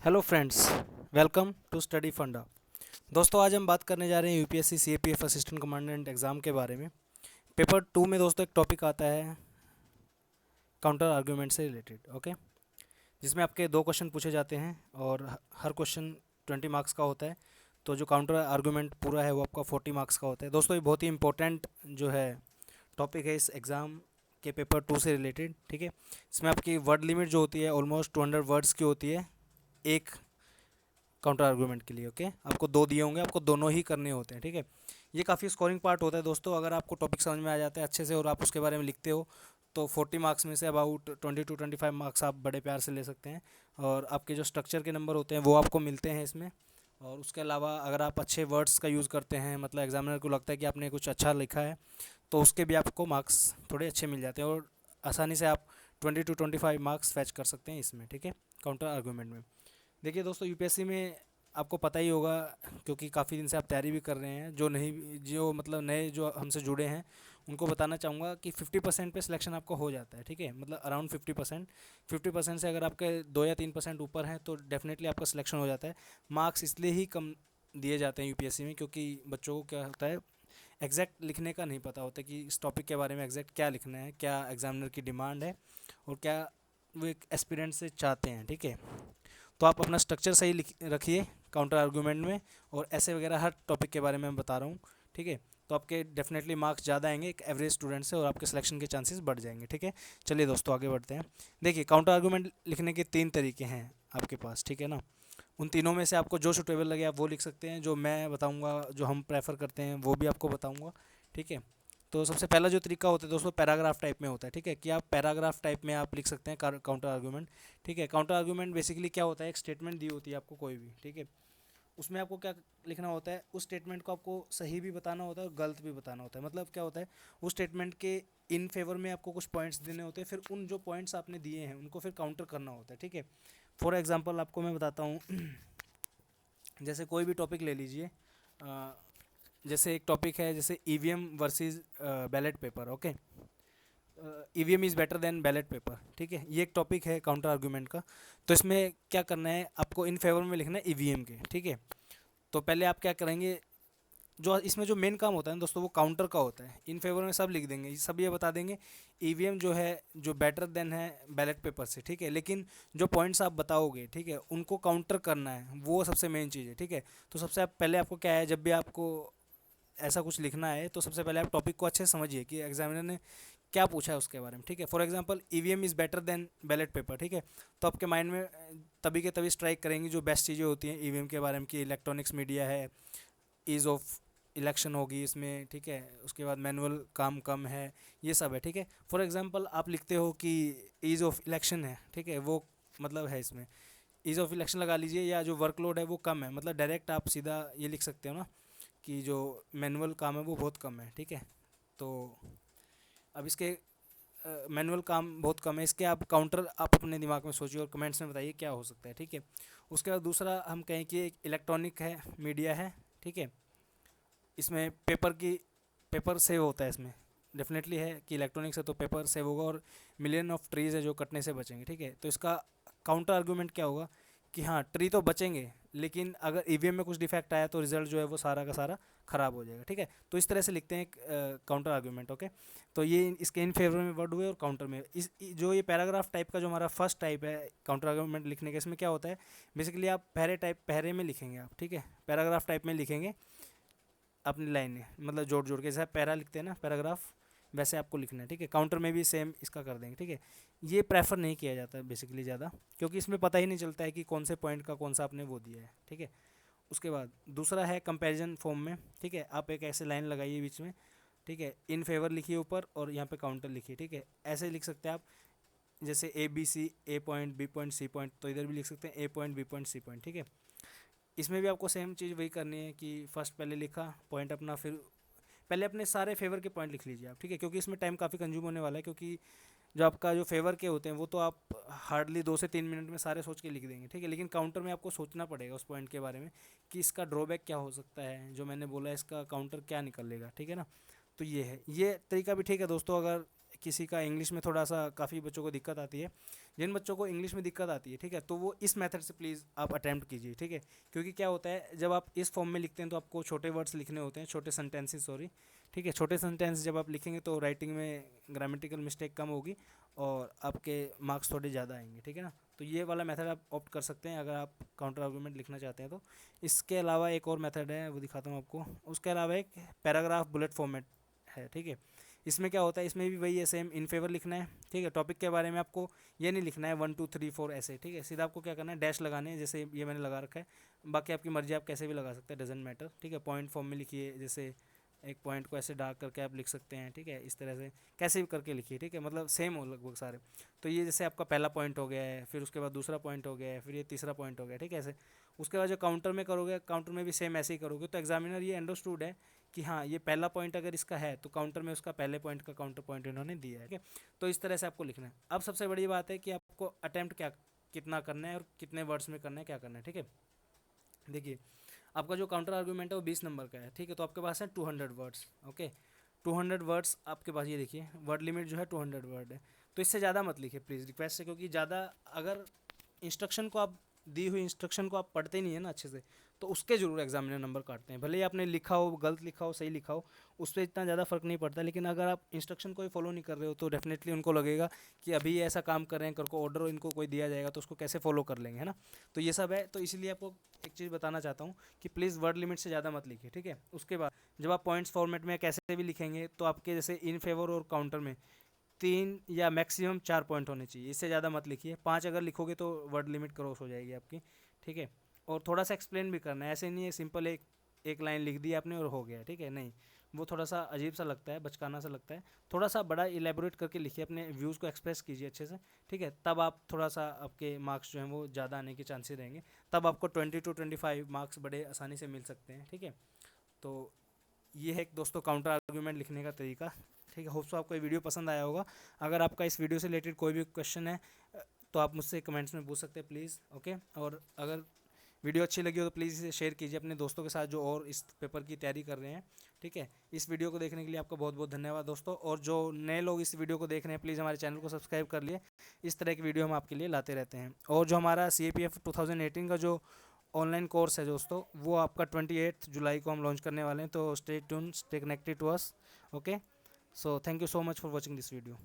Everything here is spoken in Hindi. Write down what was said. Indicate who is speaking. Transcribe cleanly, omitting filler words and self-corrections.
Speaker 1: Hello friends, welcome to Study Funda. दोस्तों, आज हम बात करने जा रहे हैं UPSC CAPF assistant commandant exam के बारे में। पेपर 2 में दोस्तों एक टॉपिक आता है काउंटर आर्गूमेंट से रिलेटेड, ओके, जिसमें आपके दो क्वेश्चन पूछे जाते हैं और हर क्वेश्चन 20 मार्क्स का होता है। तो जो काउंटर आर्गूमेंट पूरा है वो आपका 40 मार्क्स का होता है। दोस्तों, ये बहुत ही इंपॉर्टेंट जो है टॉपिक है इस एग्ज़ाम के पेपर 2 से रिलेटेड, ठीक है। इसमें आपकी वर्ड लिमिट जो होती है ऑलमोस्ट 200 वर्ड्स की होती है एक काउंटर आर्गूमेंट के लिए, ओके। आपको दो दिए होंगे, आपको दोनों ही करने होते हैं, ठीक है। ये काफ़ी स्कोरिंग पार्ट होता है दोस्तों। अगर आपको टॉपिक समझ में आ जाता है अच्छे से और आप उसके बारे में लिखते हो तो 40 मार्क्स में से अबाउट 20 to 25 मार्क्स आप बड़े प्यार से ले सकते हैं। और आपके जो स्ट्रक्चर के नंबर होते हैं वो आपको मिलते हैं इसमें। और उसके अलावा अगर आप अच्छे वर्ड्स का यूज़ करते हैं, मतलब एग्जामिनर को लगता है कि आपने कुछ अच्छा लिखा है, तो उसके भी आपको मार्क्स थोड़े अच्छे मिल जाते हैं और आसानी से आप 20 to 25 मार्क्स फैच कर सकते हैं इसमें, ठीक है, काउंटर आर्गूमेंट में। देखिए दोस्तों, यूपीएससी में आपको पता ही होगा, क्योंकि काफ़ी दिन से आप तैयारी भी कर रहे हैं। जो मतलब नए जो हमसे जुड़े हैं उनको बताना चाहूँगा कि 50% पे सिलेक्शन आपका हो जाता है, ठीक है। मतलब अराउंड 50% से अगर आपके 2 या 3% ऊपर हैं तो डेफिनेटली आपका सिलेक्शन हो जाता है। मार्क्स इसलिए ही कम दिए जाते हैं यूपीएससी में क्योंकि बच्चों को क्या होता है, एग्जैक्ट लिखने का नहीं पता होता कि इस टॉपिक के बारे में एग्जैक्ट क्या लिखना है, क्या एग्जामिनर की डिमांड है और क्या वो एक एस्पिरेंट से चाहते हैं, ठीक है। तो आप अपना स्ट्रक्चर सही रखिए काउंटर आर्गूमेंट में, और ऐसे वगैरह हर टॉपिक के बारे में मैं बता रहा हूँ, ठीक है। तो आपके डेफिनेटली मार्क्स ज़्यादा आएंगे एक एवरेज स्टूडेंट से और आपके सिलेक्शन के चांसेस बढ़ जाएंगे, ठीक है। चलिए दोस्तों, आगे बढ़ते हैं। देखिए, काउंटर आर्गूमेंट लिखने के 3 तरीके हैं आपके पास, ठीक है ना। उन तीनों में से आपको जो सूटेबल लगे आप वो लिख सकते हैं। जो मैं बताऊँगा, जो हम प्रेफर करते हैं, वो भी आपको बताऊँगा, ठीक है। तो सबसे पहला जो तरीका होता है दोस्तों, पैराग्राफ टाइप में होता है, ठीक है, कि आप पैराग्राफ टाइप में आप लिख सकते हैं काउंटर आर्गूमेंट, ठीक है। काउंटर आर्गूमेंट बेसिकली क्या होता है, एक स्टेटमेंट दी होती है आपको कोई भी, ठीक है। उसमें आपको क्या लिखना होता है, उस स्टेटमेंट को आपको सही भी बताना होता है और गलत भी बताना होता है। मतलब क्या होता है, उस स्टेटमेंट के इन फेवर में आपको कुछ पॉइंट्स देने होते हैं, फिर उन जो पॉइंट्स आपने दिए हैं उनको फिर काउंटर करना होता है, ठीक है। फॉर एग्जांपल आपको मैं बताता हूँ जैसे कोई भी टॉपिक ले लीजिए। जैसे एक टॉपिक है, जैसे EVM versus ballot paper, okay. EVM is better than ballot paper, ठीक है, ये एक टॉपिक है काउंटर आर्गूमेंट का। तो इसमें क्या करना है, आपको इन फेवर में लिखना है ईवीएम के, ठीक है। तो पहले आप क्या करेंगे, जो इसमें जो मेन काम होता है ना दोस्तों, वो काउंटर का होता है। इन फेवर में सब लिख देंगे, सब ये बता देंगे ईवीएम जो है जो बेटर देन है बैलेट पेपर से, ठीक है। लेकिन जो पॉइंट्स आप बताओगे, ठीक है, उनको काउंटर करना है, वो सबसे मेन चीज़ है, ठीक है। तो सबसे पहले आपको क्या है, जब भी आपको ऐसा कुछ लिखना है तो सबसे पहले आप टॉपिक को अच्छे से समझिए कि एग्जामिनर ने क्या पूछा है उसके बारे में, ठीक है। For example, EVM is better than ballot paper, ठीक है। तो आपके माइंड में तभी के तभी स्ट्राइक करेंगी जो बेस्ट चीज़ें होती हैं ईवीएम के बारे में, कि इलेक्ट्रॉनिक्स मीडिया है, ईज़ ऑफ इलेक्शन होगी इसमें, ठीक है। उसके बाद मैनुअल काम कम है, ये सब है, ठीक है। फॉर एग्जांपल आप लिखते हो कि ईज़ ऑफ इलेक्शन है, ठीक है, वो मतलब है इसमें ईज़ ऑफ इलेक्शन लगा लीजिए, या जो वर्कलोड है वो कम है, मतलब डायरेक्ट आप सीधा ये लिख सकते हो ना कि जो मैनुअल काम है वो बहुत कम है, ठीक है। तो अब इसके मैनुअल काम बहुत कम है, इसके आप काउंटर आप अपने दिमाग में सोचिए और कमेंट्स में बताइए क्या हो सकता है, ठीक है। उसके बाद दूसरा हम कहें कि एक इलेक्ट्रॉनिक है, मीडिया है, ठीक है। इसमें पेपर सेव होता है इसमें, डेफिनेटली है कि इलेक्ट्रॉनिक्स है तो पेपर सेव होगा, और मिलियन ऑफ ट्रीज़ है जो कटने से बचेंगे, ठीक है। तो इसका काउंटर आर्गूमेंट क्या होगा कि हाँ, ट्री तो बचेंगे लेकिन अगर ईवीएम में कुछ डिफेक्ट आया तो रिजल्ट जो है वो सारा का सारा ख़राब हो जाएगा, ठीक है। तो इस तरह से लिखते हैं काउंटर आर्गूमेंट, ओके। तो ये इसके इन फेवर में वर्ड हुए और काउंटर में जो ये पैराग्राफ टाइप का जो हमारा फर्स्ट टाइप है काउंटर आर्गूमेंट लिखने का, इसमें क्या होता है, बेसिकली आप पहरे में लिखेंगे आप, ठीक है, पैराग्राफ टाइप में लिखेंगे अपनी लाइनें, मतलब जोड़ जोड़ के, जैसे पैरा लिखते हैं ना पैराग्राफ, वैसे आपको लिखना है, ठीक है। काउंटर में भी सेम इसका कर देंगे, ठीक है। ये प्रेफर नहीं किया जाता है बेसिकली ज़्यादा, क्योंकि इसमें पता ही नहीं चलता है कि कौन से पॉइंट का कौन सा आपने वो दिया है, ठीक है। उसके बाद दूसरा है कंपैरिजन फॉर्म में, ठीक है। आप एक ऐसे लाइन लगाइए बीच में, ठीक है, इन फेवर लिखिए ऊपर और यहाँ पे काउंटर लिखिए, ठीक है। ऐसे लिख सकते हैं आप, जैसे A B C, A point B point C point, तो इधर भी लिख सकते हैं A point B point C point, ठीक है। इसमें भी आपको सेम चीज़ वही करनी है कि फर्स्ट पहले लिखा पॉइंट अपना, फिर पहले अपने सारे फेवर के पॉइंट लिख लीजिए आप, ठीक है, क्योंकि इसमें टाइम काफ़ी कंज्यूम होने वाला है। क्योंकि जो आपका जो फेवर के होते हैं वो तो आप हार्डली 2 से 3 मिनट में सारे सोच के लिख देंगे, ठीक है। लेकिन काउंटर में आपको सोचना पड़ेगा उस पॉइंट के बारे में कि इसका ड्रॉबैक क्या हो सकता है, जो मैंने बोला इसका काउंटर क्या निकलेगा, ठीक है ना। तो ये है, ये तरीका भी ठीक है दोस्तों, अगर किसी का इंग्लिश में थोड़ा सा काफ़ी बच्चों को दिक्कत आती है, जिन बच्चों को इंग्लिश में दिक्कत आती है, ठीक है, तो वो इस मेथड से प्लीज़ आप अटैम्प्ट कीजिए, ठीक है। क्योंकि क्या होता है, जब आप इस फॉर्म में लिखते हैं तो आपको छोटे वर्ड्स लिखने होते हैं, छोटे सेंटेंसेस, सॉरी, ठीक है। छोटे सेंटेंस जब आप लिखेंगे तो राइटिंग में ग्रामेटिकल मिस्टेक कम होगी और आपके मार्क्स थोड़े ज़्यादा आएंगे, ठीक है ना। तो ये वाला मेथड आप ऑप्ट कर सकते हैं अगर आप काउंटर आर्गूमेंट लिखना चाहते हैं तो। इसके अलावा एक और मेथड है, वो दिखाता हूँ आपको। उसके अलावा एक पैराग्राफ बुलेट फॉर्मेट है, ठीक है। इसमें क्या होता है, इसमें भी वही है, सेम इन फेवर लिखना है, ठीक है। टॉपिक के बारे में आपको ये नहीं लिखना है 1 2 3 4 ऐसे, ठीक है। सीधा आपको क्या करना है, डैश लगाने हैं, जैसे ये मैंने लगा रखा है। बाकी आपकी मर्जी, आप कैसे भी लगा सकते हैं, डजेंट मैटर, ठीक है। पॉइंट फॉर्म में लिखिए, जैसे एक पॉइंट को ऐसे डार्क करके आप लिख सकते हैं, ठीक है। इस तरह से कैसे भी करके लिखिए, ठीक है, मतलब सेम हो लगभग सारे। तो ये जैसे आपका पहला पॉइंट हो गया है, फिर उसके बाद दूसरा पॉइंट हो गया है, फिर ये तीसरा पॉइंट हो गया, ठीक है, ऐसे। उसके बाद जो काउंटर में करोगे, काउंटर में भी सेम ऐसे ही करोगे, तो एग्जामिनर ये अंडरस्टूड है कि हाँ, ये पहला पॉइंट अगर इसका है तो काउंटर में उसका पहले पॉइंट का काउंटर पॉइंट इन्होंने दिया है, ठीक है। तो इस तरह से आपको लिखना है। अब सबसे बड़ी बात है कि आपको अटेम्प्ट क्या कितना करना है और कितने वर्ड्स में करना है, क्या करना है, ठीक है। देखिए, आपका जो काउंटर आर्गूमेंट है वो 20 नंबर का है, ठीक है। तो आपके पास है 200 वर्ड्स, ओके। 200 वर्ड्स आपके पास, ये देखिए वर्ड लिमिट जो है 200 वर्ड है। तो इससे ज़्यादा मत लिखिए प्लीज़, रिक्वेस्ट है, क्योंकि ज़्यादा अगर इंस्ट्रक्शन को आप दी हुई इंस्ट्रक्शन को आप पढ़ते नहीं है ना अच्छे से, तो उसके जरूर एग्जामिनर नंबर काटते हैं। भले ही आपने लिखा हो, गलत लिखा हो, सही लिखा हो, उस पर इतना ज़्यादा फर्क नहीं पड़ता। लेकिन अगर आप इंस्ट्रक्शन को ही फॉलो नहीं कर रहे हो तो डेफिनेटली उनको लगेगा कि अभी ये ऐसा काम कर रहे हैं, कर को ऑर्डर इनको कोई दिया जाएगा तो उसको कैसे फॉलो कर लेंगे, है ना। तो ये सब है। तो इसलिए आपको एक चीज़ बताना चाहता हूँ कि प्लीज़ वर्ड लिमिट से ज़्यादा मत लिखिए, ठीक है। उसके बाद जब आप पॉइंट्स फॉर्मेट में कैसे भी लिखेंगे तो आपके जैसे इन फेवर और काउंटर में 3 या मैक्सिमम 4 पॉइंट होने चाहिए, इससे ज़्यादा मत लिखिए। 5 अगर लिखोगे तो वर्ड लिमिट क्रॉस हो जाएगी आपकी, ठीक है। और थोड़ा सा एक्सप्लेन भी करना है, ऐसे नहीं है सिंपल एक लाइन लिख दी आपने और हो गया, ठीक है, नहीं। वो थोड़ा सा अजीब सा लगता है, बचकाना सा लगता है। थोड़ा सा बड़ा इलेबोरेट करके लिखिए, अपने व्यूज़ को एक्सप्रेस कीजिए अच्छे से, ठीक है। तब आप थोड़ा सा, आपके मार्क्स जो हैं वो ज़्यादा आने के चांसेस रहेंगे। तब आपको 20 to 25 मार्क्स बड़े आसानी से मिल सकते हैं, ठीक है। तो ये है दोस्तों काउंटर आर्गूमेंट लिखने का तरीका, ठीक है। होप सो आपको ये वीडियो पसंद आया होगा। अगर आपका इस वीडियो से रिलेटेड कोई भी क्वेश्चन है तो आप मुझसे कमेंट्स में पूछ सकते हैं प्लीज़, ओके। और अगर वीडियो अच्छी लगी हो तो प्लीज़ इसे शेयर कीजिए अपने दोस्तों के साथ जो और इस पेपर की तैयारी कर रहे हैं, ठीक है। इस वीडियो को देखने के लिए आपका बहुत बहुत धन्यवाद दोस्तों। और जो नए लोग इस वीडियो को देख रहे हैं प्लीज़ हमारे चैनल को सब्सक्राइब कर लिए। इस तरह की वीडियो हम आपके लिए लाते रहते हैं। और जो हमारा CAPF 2018 का जो ऑनलाइन कोर्स है दोस्तों, वो आपका 28 जुलाई को हम लॉन्च करने वाले हैं। तो stay tune, stay connected to us, okay. So thank you so much for watching this video.